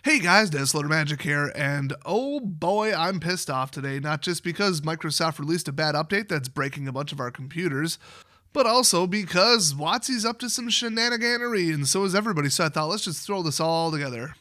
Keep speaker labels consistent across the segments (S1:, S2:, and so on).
S1: Hey guys, Desloader Magic here, and oh boy, I'm pissed off today, not just because Microsoft released a bad update that's breaking a bunch of our computers, but also because WOTC's up to some shenaniganery, and so is everybody, so I thought let's just throw this all together.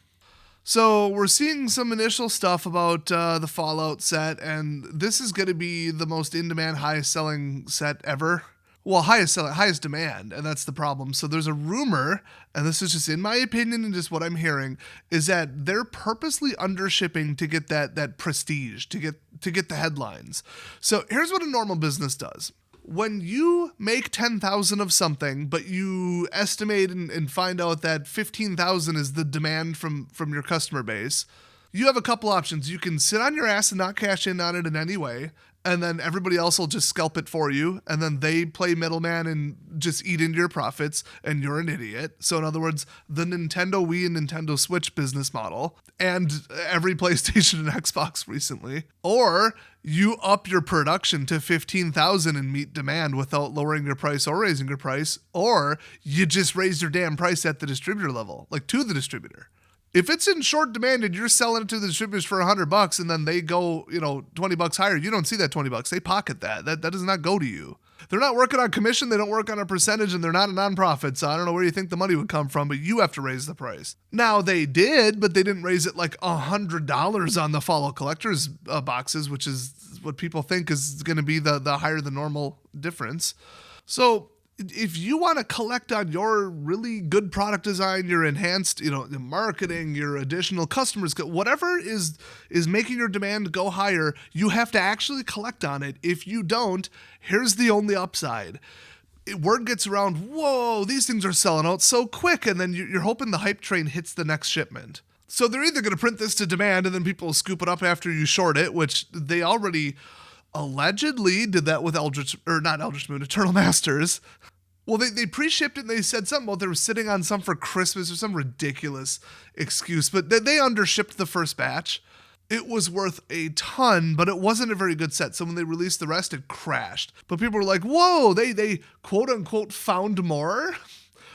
S1: So we're seeing some initial stuff about the Fallout set, and this is going to be the most in-demand, highest-selling set ever. Well, highest demand, and that's the problem. So there's a rumor, and this is just in my opinion and just what I'm hearing, is that they're purposely undershipping to get that prestige, to get the headlines. So here's what a normal business does. When you make 10,000 of something, but you estimate and find out that 15,000 is the demand from your customer base, you have a couple options. You can sit on your ass and not cash in on it in any way, and then everybody else will just scalp it for you, and then they play middleman and just eat into your profits, and you're an idiot. So in other words, the Nintendo Wii and Nintendo Switch business model, and every PlayStation and Xbox recently. Or you up your production to 15,000 and meet demand without lowering your price or raising your price, or you just raise your damn price at the distributor level, like to the distributor. If it's in short demand and you're selling it to the distributors for $100 and then they go, $20 higher, you don't see that $20. They pocket that. That does not go to you. They're not working on commission. They don't work on a percentage, and they're not a nonprofit. So I don't know where you think the money would come from, but you have to raise the price. Now they did, but they didn't raise it like $100 on the Fallout Collectors boxes, which is what people think is going to be the higher than normal difference. So if you want to collect on your really good product design, your enhanced, marketing, your additional customers, whatever is making your demand go higher, you have to actually collect on it. If you don't, here's the only upside. Word gets around, whoa, these things are selling out so quick, and then you're hoping the hype train hits the next shipment. So they're either going to print this to demand, and then people will scoop it up after you short it, which they already allegedly did that with Eternal Masters. Well, they pre-shipped it and they said something about they were sitting on some for Christmas or some ridiculous excuse, but they undershipped the first batch. It was worth a ton, but it wasn't a very good set. So when they released the rest, it crashed. But people were like, whoa, they quote unquote found more?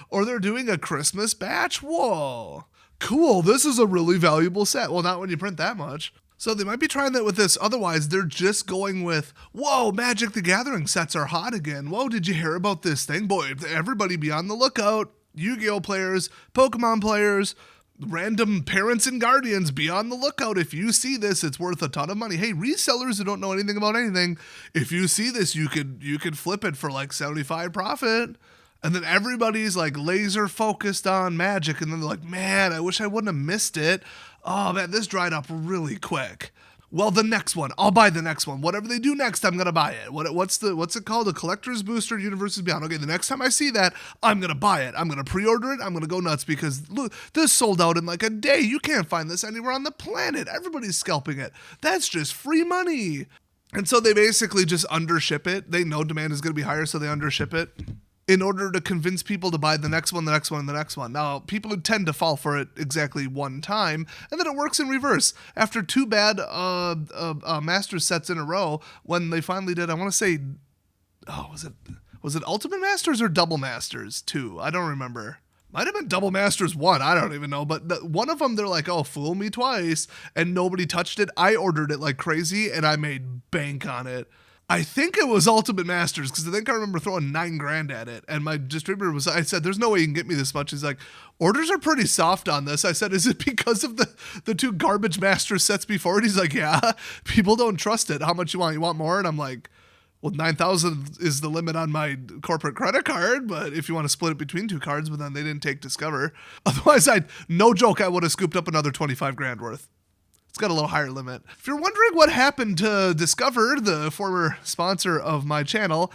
S1: Or they're doing a Christmas batch? Whoa, cool, this is a really valuable set. Well, not when you print that much. So they might be trying that with this. Otherwise, they're just going with, whoa, Magic the Gathering sets are hot again. Whoa, did you hear about this thing? Boy, everybody be on the lookout. Yu-Gi-Oh players, Pokemon players, random parents and guardians, be on the lookout. If you see this, it's worth a ton of money. Hey, resellers who don't know anything about anything, if you see this, you could flip it for like 75 profit. And then everybody's like laser focused on Magic, and then they're like, man, I wish I wouldn't have missed it. Oh man, this dried up really quick. Well, the next one, I'll buy the next one. Whatever they do next, I'm gonna buy it. What's it called? A collector's booster, Universes Beyond. Okay, the next time I see that, I'm gonna buy it. I'm gonna pre-order it. I'm gonna go nuts because look, this sold out in like a day. You can't find this anywhere on the planet. Everybody's scalping it. That's just free money. And so they basically just undership it. They know demand is gonna be higher, so they undership it in order to convince people to buy the next one, the next one, and the next one. Now, people tend to fall for it exactly one time, and then it works in reverse. After two bad Masters sets in a row, when they finally did, I want to say, was it Ultimate Masters or Double Masters 2? I don't remember. Might have been Double Masters 1, I don't even know, but one of them, they're like, oh, fool me twice, and nobody touched it. I ordered it like crazy, and I made bank on it. I think it was Ultimate Masters, because I think I remember throwing $9,000 at it, and my distributor I said, there's no way you can get me this much. He's like, orders are pretty soft on this. I said, is it because of the two garbage Master sets before it? He's like, yeah, people don't trust it. How much you want? You want more? And I'm like, well, 9,000 is the limit on my corporate credit card, but if you want to split it between two cards, but then they didn't take Discover. Otherwise, no joke, I would have scooped up another $25,000 worth. It's got a little higher limit. If you're wondering what happened to Discover, the former sponsor of my channel,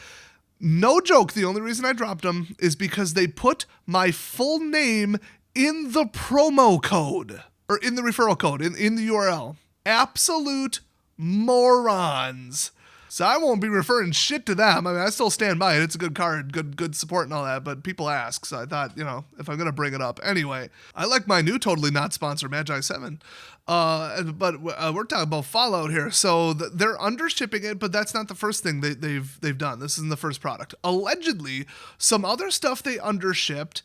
S1: no joke, the only reason I dropped them is because they put my full name in the promo code, or in the referral code, in the URL. Absolute morons. So I won't be referring shit to them. I mean, I still stand by it. It's a good card, good support and all that, but people ask, so I thought, if I'm going to bring it up. Anyway, I like my new totally not sponsor, Magi 7. But we're talking about Fallout here. So they're undershipping it, but that's not the first thing they've done. This isn't the first product. Allegedly, some other stuff they undershipped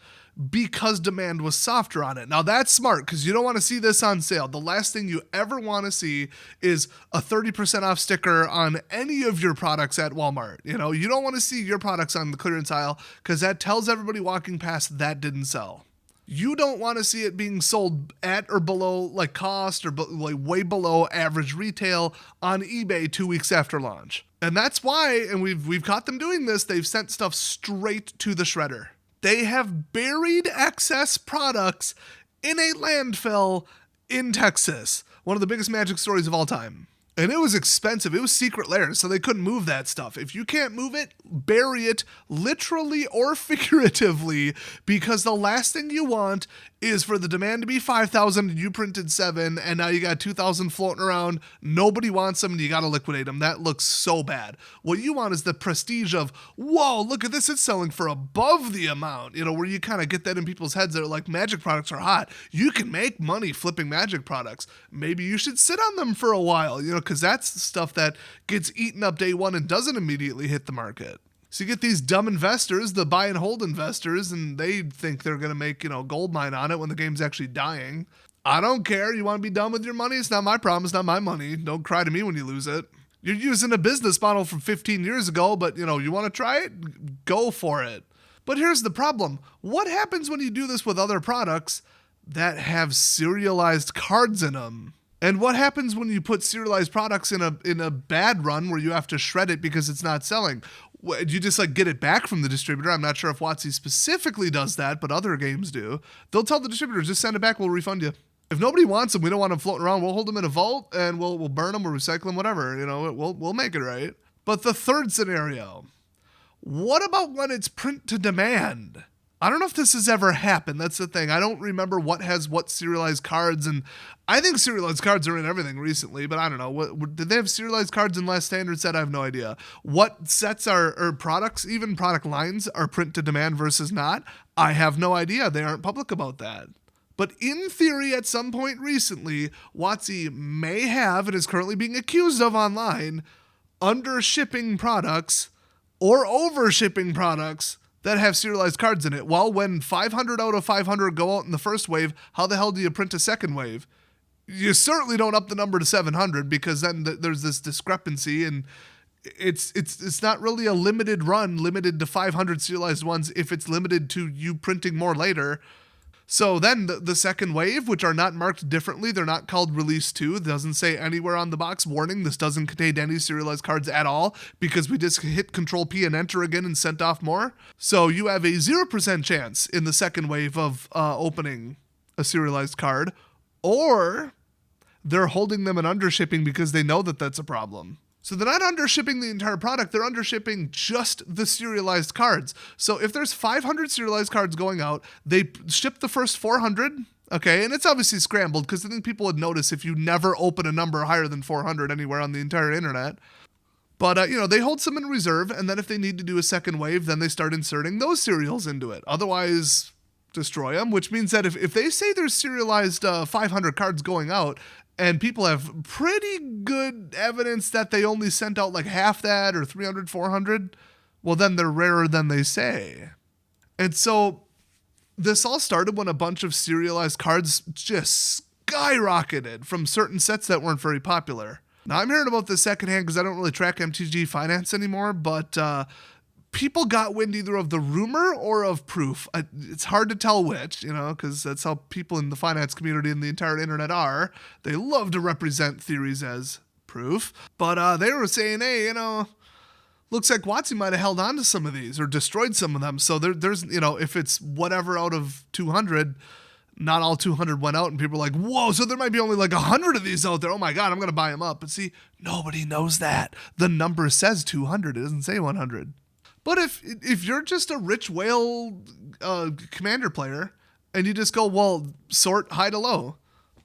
S1: because demand was softer on it. Now that's smart because you don't want to see this on sale. The last thing you ever want to see is a 30% off sticker on any of your products at Walmart. You know, you don't want to see your products on the clearance aisle because that tells everybody walking past that didn't sell. You don't want to see it being sold at or below like cost or like way below average retail on eBay 2 weeks after launch. And that's why, and we've caught them doing this, they've sent stuff straight to the shredder. They have buried excess products in a landfill in Texas. One of the biggest Magic stories of all time. And it was expensive. It was secret layers, so they couldn't move that stuff. If you can't move it, bury it literally or figuratively, because the last thing you want is for the demand to be 5,000 and you printed 7, and now you got 2,000 floating around. Nobody wants them and you got to liquidate them. That looks so bad. What you want is the prestige of, whoa, look at this. It's selling for above the amount, you know, where you kind of get that in people's heads. They're like, Magic products are hot. You can make money flipping Magic products. Maybe you should sit on them for a while, you know, because that's stuff that gets eaten up day one and doesn't immediately hit the market. So you get these dumb investors, the buy and hold investors, and they think they're going to make, you know, gold mine on it when the game's actually dying. I don't care. You want to be done with your money? It's not my problem. It's not my money. Don't cry to me when you lose it. You're using a business model from 15 years ago, but, you know, you want to try it? Go for it. But here's the problem. What happens when you do this with other products that have serialized cards in them? And what happens when you put serialized products in a bad run where you have to shred it because it's not selling? Do you just like get it back from the distributor? I'm not sure if WOTC specifically does that, but other games do. They'll tell the distributor, just send it back, we'll refund you. If nobody wants them, we don't want them floating around, we'll hold them in a vault and we'll burn them, we'll recycle them, whatever. You know, we'll make it right. But the third scenario, what about when it's print to demand? I don't know if this has ever happened. That's the thing. I don't remember what has what serialized cards, and I think serialized cards are in everything recently, but I don't know. Did they have serialized cards in Last Standard Set? I have no idea. What sets or products, even product lines, are print to demand versus not? I have no idea. They aren't public about that. But in theory, at some point recently, WOTC may have, and is currently being accused of online, undershipping products or overshipping products that have serialized cards in it. Well, when 500 out of 500 go out in the first wave, how the hell do you print a second wave? You certainly don't up the number to 700 because then there's this discrepancy, and it's not really a limited run limited to 500 serialized ones if it's limited to you printing more later. So then the second wave, which are not marked differently, they're not called Release 2. It doesn't say anywhere on the box, warning, this doesn't contain any serialized cards at all, because we just hit Control P and Enter again and sent off more. So you have a 0% chance in the second wave of opening a serialized card, or they're holding them in undershipping because they know that that's a problem. So they're not undershipping the entire product, they're undershipping just the serialized cards. So if there's 500 serialized cards going out, they ship the first 400, okay, and it's obviously scrambled because I think people would notice if you never open a number higher than 400 anywhere on the entire internet. But, you know, they hold some in reserve, and then if they need to do a second wave, then they start inserting those serials into it. Otherwise, destroy them, which means that if they say there's serialized 500 cards going out, and people have pretty good evidence that they only sent out like half that or 300, 400, well, then they're rarer than they say. And so this all started when a bunch of serialized cards just skyrocketed from certain sets that weren't very popular. Now, I'm hearing about this secondhand because I don't really track MTG Finance anymore, but people got wind either of the rumor or of proof. It's hard to tell which, you know, because that's how people in the finance community and the entire internet are. They love to represent theories as proof. But they were saying, hey, you know, looks like WOTC might have held on to some of these or destroyed some of them. So there's, you know, if it's whatever out of 200, not all 200 went out, and people are like, whoa, so there might be only like 100 of these out there. Oh my God, I'm going to buy them up. But see, nobody knows that. The number says 200. It doesn't say 100. But if you're just a rich whale commander player and you just go, well, sort high to low.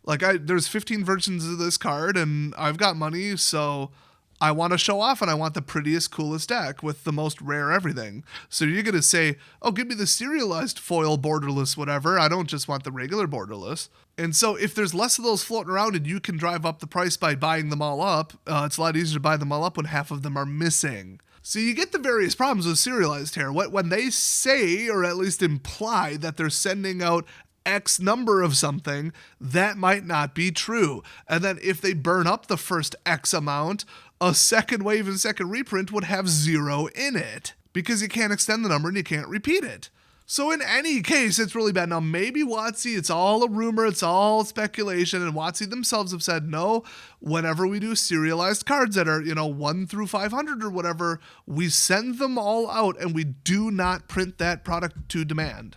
S1: Like there's 15 versions of this card and I've got money, so I want to show off and I want the prettiest, coolest deck with the most rare everything. So you're going to say, oh, give me the serialized foil borderless whatever. I don't just want the regular borderless. And so if there's less of those floating around and you can drive up the price by buying them all up, it's a lot easier to buy them all up when half of them are missing. So you get the various problems with serialized here. When they say, or at least imply, that they're sending out X number of something, that might not be true. And then if they burn up the first X amount, a second wave and second reprint would have 0 in it, because you can't extend the number and you can't repeat it. So in any case, it's really bad. Now, maybe WOTC, it's all a rumor, it's all speculation, and WOTC themselves have said, no, whenever we do serialized cards that are, 1 through 500 or whatever, we send them all out and we do not print that product to demand.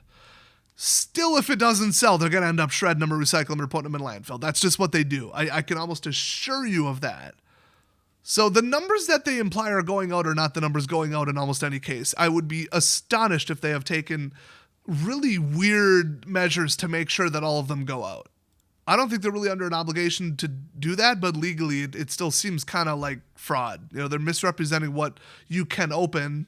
S1: Still, if it doesn't sell, they're going to end up shredding them or recycling them or putting them in landfill. That's just what they do. I can almost assure you of that. So the numbers that they imply are going out are not the numbers going out in almost any case. I would be astonished if they have taken really weird measures to make sure that all of them go out. I don't think they're really under an obligation to do that, but legally it still seems kind of like fraud. They're misrepresenting what you can open,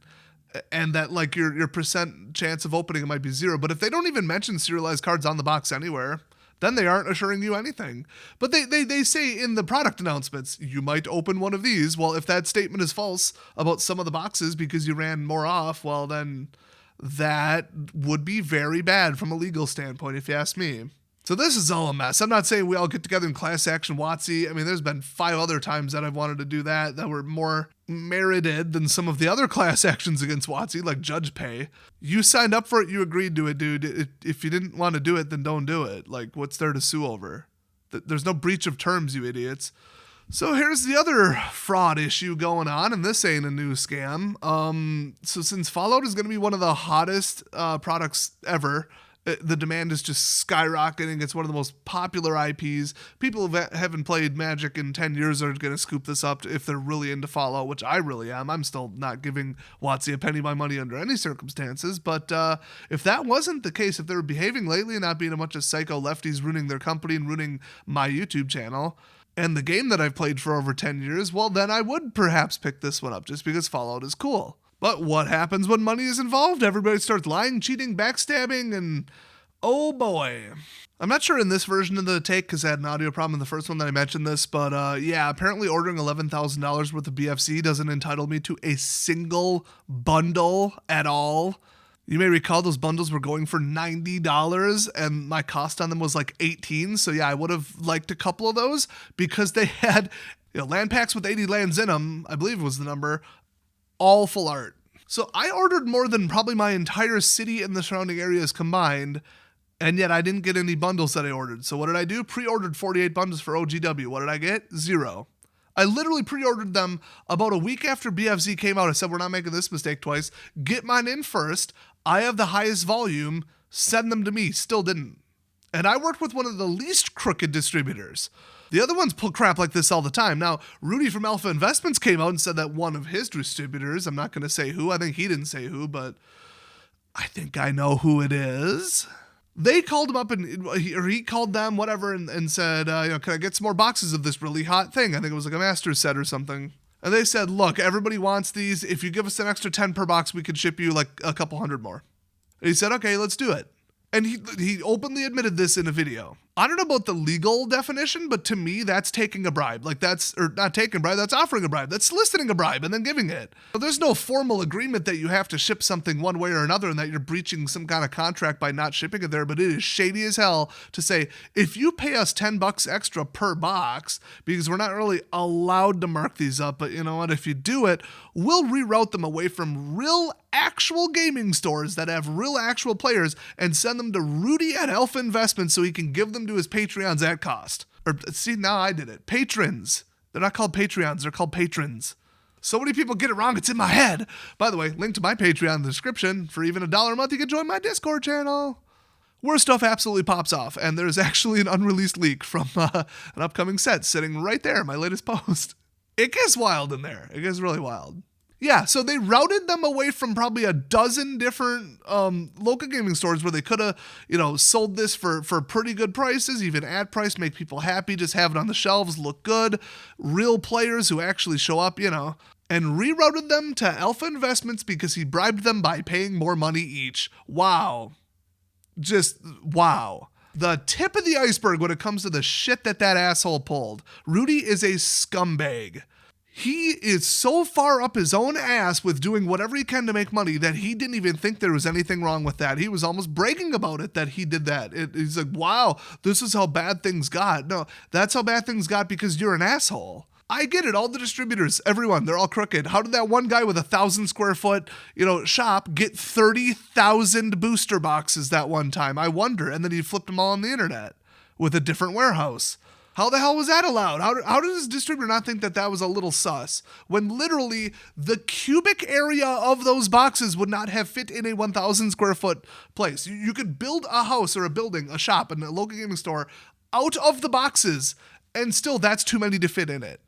S1: and that like your percent chance of opening it might be 0. But if they don't even mention serialized cards on the box anywhere, then they aren't assuring you anything. But they say in the product announcements, you might open one of these. Well, if that statement is false about some of the boxes because you ran more off, well, then that would be very bad from a legal standpoint, if you ask me. So this is all a mess. I'm not saying we all get together in class action WOTC. I mean, there's been 5 other times that I've wanted to do that were more merited than some of the other class actions against WOTC, like judge pay. You signed up for it, you agreed to it, dude. If you didn't want to do it, then don't do it. Like, what's there to sue over? There's no breach of terms, you idiots. So here's the other fraud issue going on, and this ain't a new scam. So since Fallout is going to be one of the hottest products ever, the demand is just skyrocketing. It's one of the most popular IPs. People who haven't played Magic in 10 years are going to scoop this up if they're really into Fallout, which I really am. I'm still not giving WOTC a penny of my money under any circumstances. But if that wasn't the case, if they were behaving lately and not being a bunch of psycho lefties ruining their company and ruining my YouTube channel and the game that I've played for over 10 years, well, then I would perhaps pick this one up just because Fallout is cool. But what happens when money is involved? Everybody starts lying, cheating, backstabbing, and oh boy. I'm not sure in this version of the take because I had an audio problem in the first one that I mentioned this, but yeah, apparently ordering $11,000 worth of BFC doesn't entitle me to a single bundle at all. You may recall those bundles were going for $90 and my cost on them was like $18. So yeah, I would have liked a couple of those because they had land packs with 80 lands in them, I believe was the number, all full art. So I ordered more than probably my entire city and the surrounding areas combined, and yet I didn't get any bundles that I ordered. So what did I do? Pre-ordered 48 bundles for OGW. What did I get? 0. I literally pre-ordered them about a week after BFZ came out. I said, we're not making this mistake twice. Get mine in first. I have the highest volume. Send them to me. Still didn't. And I worked with one of the least crooked distributors. The other ones pull crap like this all the time. Now, Rudy from Alpha Investments came out and said that one of his distributors, I'm not going to say who, I think he didn't say who, but I think I know who it is. They called him up he called them, whatever, and said, can I get some more boxes of this really hot thing? I think it was like a master set or something. And they said, look, everybody wants these. If you give us an extra 10 per box, we could ship you like a couple hundred more. And he said, okay, let's do it. And he openly admitted this in a video. I don't know about the legal definition, but to me, that's taking a bribe. Like or not taking a bribe, that's offering a bribe. That's soliciting a bribe and then giving it. But there's no formal agreement that you have to ship something one way or another and that you're breaching some kind of contract by not shipping it there. But it is shady as hell to say, if you pay us $10 extra per box, because we're not really allowed to mark these up, but you know what, if you do it, we'll reroute them away from real actual gaming stores that have real actual players and send them to Rudy at Alpha Investments so he can give them to his Patreons at cost. Or see, now I did it. Patrons. They're not called Patreons, they're called patrons. So many people get it wrong, it's in my head. By the way, link to my Patreon in the description. For even $1 a month, you can join my Discord channel, where stuff absolutely pops off. And there's actually an unreleased leak from an upcoming set sitting right there in my latest post. It gets wild in there. It gets really wild. Yeah, so they routed them away from probably a dozen different local gaming stores where they could have, sold this for pretty good prices, even at price, make people happy, just have it on the shelves, look good, real players who actually show up, and rerouted them to Alpha Investments because he bribed them by paying more money each. Wow. Just wow. The tip of the iceberg when it comes to the shit that asshole pulled. Rudy is a scumbag. He is so far up his own ass with doing whatever he can to make money that he didn't even think there was anything wrong with that. He was almost bragging about it that he did that. He's like, wow, this is how bad things got. No, that's how bad things got because you're an asshole. I get it. All the distributors, everyone, they're all crooked. How did that one guy with 1,000 square foot, shop get 30,000 booster boxes that one time? I wonder. And then he flipped them all on the internet with a different warehouse. How the hell was that allowed? How did this distributor not think that that was a little sus? When literally the cubic area of those boxes would not have fit in a 1,000 square foot place. You could build a house or a building, a shop, and a local gaming store out of the boxes, and still that's too many to fit in it.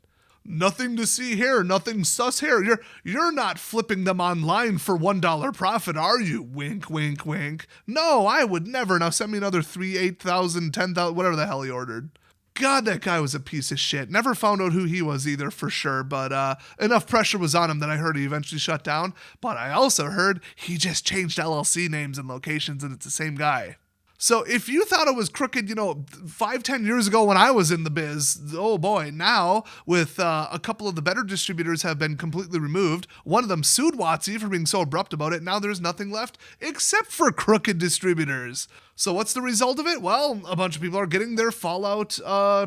S1: Nothing to see here, nothing sus here. You're not flipping them online for $1 profit, are you? Wink, wink, wink. No, I would never. Now send me another 3, 8,000, 10,000, whatever the hell he ordered. God, that guy was a piece of shit. Never found out who he was either for sure, but enough pressure was on him that I heard he eventually shut down. But I also heard he just changed LLC names and locations and it's the same guy. So if you thought it was crooked, 5-10 years ago when I was in the biz, oh boy, now with a couple of the better distributors have been completely removed. One of them sued WOTC for being so abrupt about it. Now there's nothing left except for crooked distributors. So what's the result of it? Well, a bunch of people are getting their Fallout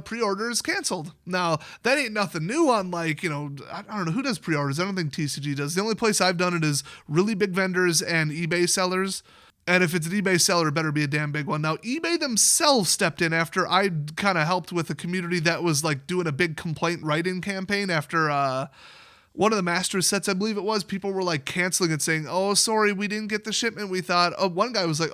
S1: pre-orders canceled. Now, that ain't nothing new on I don't know, who does pre-orders? I don't think TCG does. The only place I've done it is really big vendors and eBay sellers. And if it's an eBay seller, it better be a damn big one. Now, eBay themselves stepped in after I kind of helped with a community that was doing a big complaint writing campaign after one of the Masters sets, I believe it was, people were canceling it saying, oh, sorry, we didn't get the shipment. We thought, one guy was like,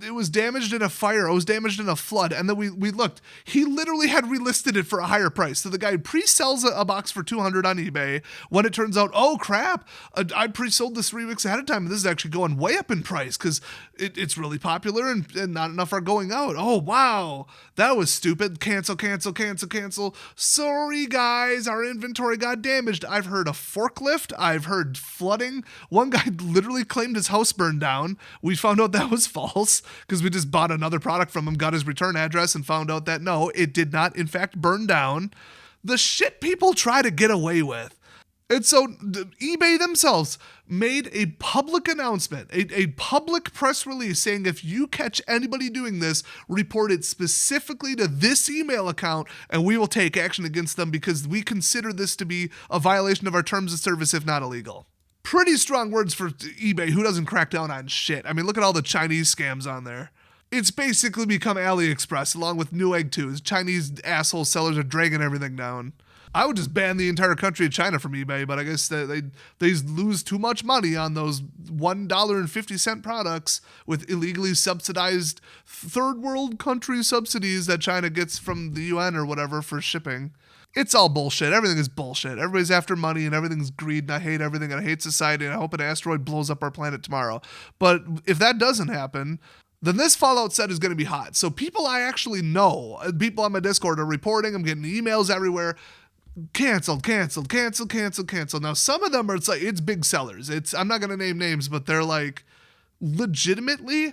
S1: it was damaged in a fire. It was damaged in a flood. And then we looked, he literally had relisted it for a higher price. So the guy pre-sells a box for $200 on eBay when it turns out, oh crap, I pre-sold this 3 weeks ahead of time. And this is actually going way up in price because it's really popular and not enough are going out. Oh, wow. That was stupid. Cancel. Sorry, guys. Our inventory got damaged. I've heard a forklift. I've heard flooding. One guy literally claimed his house burned down. We found out that was false because we just bought another product from him, got his return address, and found out that no, it did not, in fact, burn down. The shit people try to get away with. And so eBay themselves made a public announcement, a public press release saying if you catch anybody doing this, report it specifically to this email account and we will take action against them because we consider this to be a violation of our terms of service if not illegal. Pretty strong words for eBay, who doesn't crack down on shit. I mean, look at all the Chinese scams on there. It's basically become AliExpress along with Newegg too. Chinese asshole sellers are dragging everything down. I would just ban the entire country of China from eBay, but I guess they lose too much money on those $1.50 products with illegally subsidized third world country subsidies that China gets from the UN or whatever for shipping. It's all bullshit. Everything is bullshit. Everybody's after money and everything's greed and I hate everything and I hate society and I hope an asteroid blows up our planet tomorrow. But if that doesn't happen, then this Fallout set is going to be hot. So people I actually know, people on my Discord are reporting, I'm getting emails everywhere. Canceled. Now, some of them are, it's big sellers. I'm not going to name names, but they're legitimately,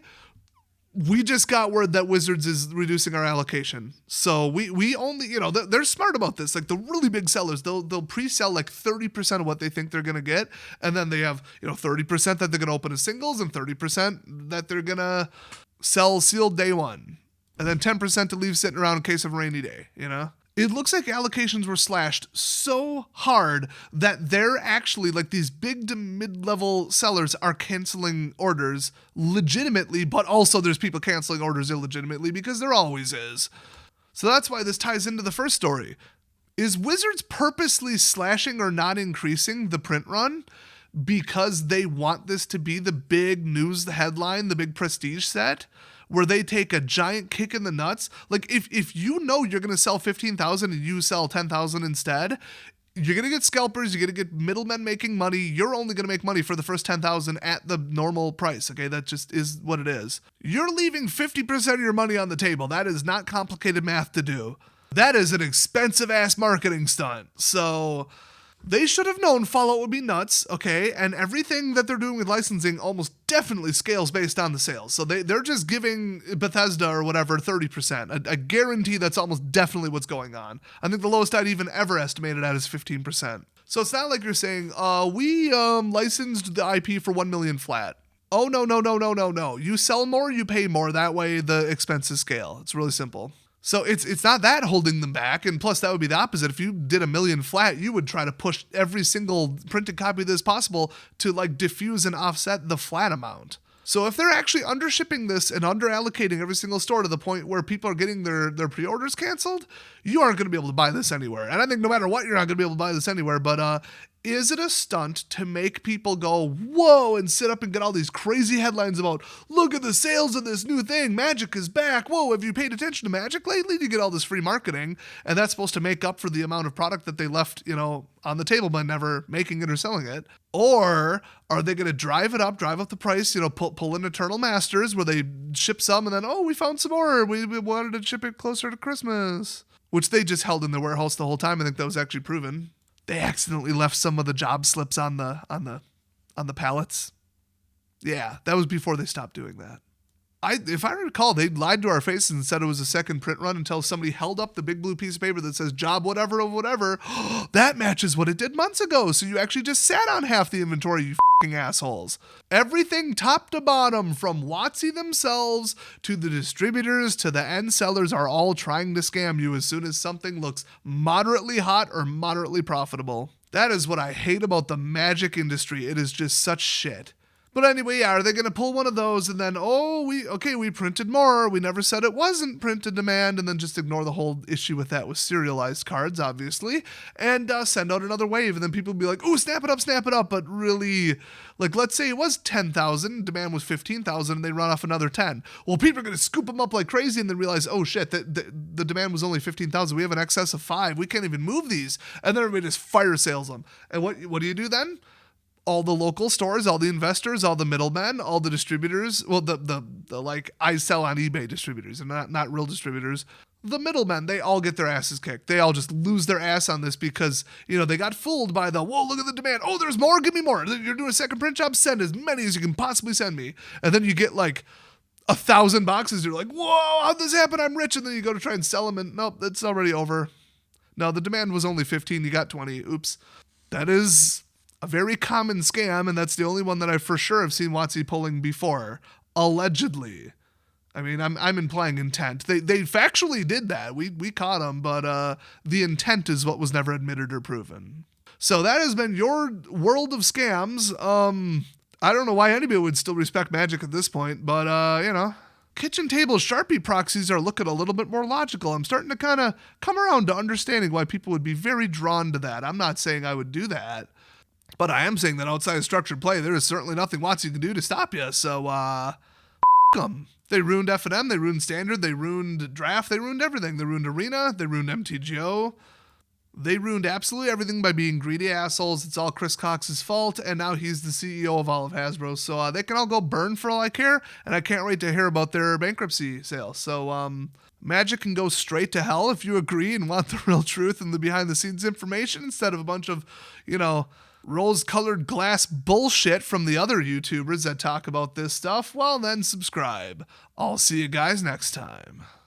S1: we just got word that Wizards is reducing our allocation. So we only, they're smart about this. The really big sellers, they'll pre-sell 30% of what they think they're going to get. And then they have, 30% that they're going to open as singles and 30% that they're going to sell sealed day one. And then 10% to leave sitting around in case of a rainy day, It looks like allocations were slashed so hard that they're actually these big to mid-level sellers are canceling orders legitimately, but also there's people canceling orders illegitimately because there always is. So that's why this ties into the first story. Is Wizards purposely slashing or not increasing the print run because they want this to be the big news headline, the big prestige set? Where they take a giant kick in the nuts. If you know you're going to sell 15,000 and you sell 10,000 instead, you're going to get scalpers, you're going to get middlemen making money. You're only going to make money for the first 10,000 at the normal price. Okay, that just is what it is. You're leaving 50% of your money on the table. That is not complicated math to do. That is an expensive ass marketing stunt. So They should have known Fallout would be nuts, okay? And everything that they're doing with licensing almost definitely scales based on the sales. So they're just giving Bethesda or whatever 30%. A guarantee that's almost definitely what's going on. I think the lowest I'd even ever estimated at is 15%. So it's not like you're saying, we licensed the IP for 1 million flat. Oh, no. You sell more, you pay more. That way the expenses scale. It's really simple. So it's not that holding them back, and plus that would be the opposite. If you did 1 million flat, you would try to push every single printed copy that's possible to like diffuse and offset the flat amount. So if they're actually undershipping this and underallocating every single store to the point where people are getting their pre-orders canceled, you aren't going to be able to buy this anywhere. And I think no matter what, you're not going to be able to buy this anywhere. But is it a stunt to make people go, whoa, and sit up and get all these crazy headlines about, look at the sales of this new thing, Magic is back, whoa, have you paid attention to Magic lately? You get all this free marketing, and that's supposed to make up for the amount of product that they left, on the table by never making it or selling it. Or are they going to drive up the price, pull in Eternal Masters where they ship some and then, oh, we found some more, we wanted to ship it closer to Christmas, which they just held in their warehouse the whole time. I think that was actually proven. They accidentally left some of the job slips on the pallets. Yeah, that was before they stopped doing that. If I recall, they lied to our faces and said it was a second print run until somebody held up the big blue piece of paper that says job whatever of whatever. That matches what it did months ago. So you actually just sat on half the inventory, you fucking assholes. Everything top to bottom, from WOTC themselves to the distributors to the end sellers, are all trying to scam you as soon as something looks moderately hot or moderately profitable. That is what I hate about the Magic industry. It is just such shit. But anyway, are they going to pull one of those and then, we printed more. We never said it wasn't printed demand, and then just ignore the whole issue with that with serialized cards, obviously, and send out another wave. And then people will be like, ooh, snap it up. But really, like, let's say it was 10,000, demand was 15,000, and they run off another 10. Well, people are going to scoop them up like crazy and then realize, oh shit, the demand was only 15,000. We have an excess of 5. We can't even move these. And then everybody just fire sales them. And what do you do then? All the local stores, all the investors, all the middlemen, all the distributors, well, the like I sell on eBay distributors and not real distributors. The middlemen, they all get their asses kicked. They all just lose their ass on this because, they got fooled by whoa, look at the demand. Oh, there's more, give me more. You're doing a second print job, send as many as you can possibly send me. And then you get like 1,000 boxes. You're like, whoa, how'd this happen? I'm rich. And then you go to try and sell them and nope, it's already over. No, the demand was only 15. You got 20. Oops. That is a very common scam, and that's the only one that I for sure have seen WOTC pulling before, allegedly. I mean, I'm implying intent. They factually did that. We caught them, but the intent is what was never admitted or proven. So that has been your world of scams. I don't know why anybody would still respect Magic at this point, but kitchen table Sharpie proxies are looking a little bit more logical. I'm starting to kind of come around to understanding why people would be very drawn to that. I'm not saying I would do that, but I am saying that outside of structured play, there is certainly nothing WOTC can do to stop you. So, them. They ruined F&M, they ruined Standard, they ruined Draft, they ruined everything. They ruined Arena, they ruined MTGO. They ruined absolutely everything by being greedy assholes. It's all Chris Cox's fault, and now he's the CEO of all of Hasbro. So they can all go burn for all I care, and I can't wait to hear about their bankruptcy sale. So Magic can go straight to hell if you agree and want the real truth and the behind-the-scenes information instead of a bunch of, rose-colored glass bullshit from the other YouTubers that talk about this stuff. Well, then subscribe. I'll see you guys next time.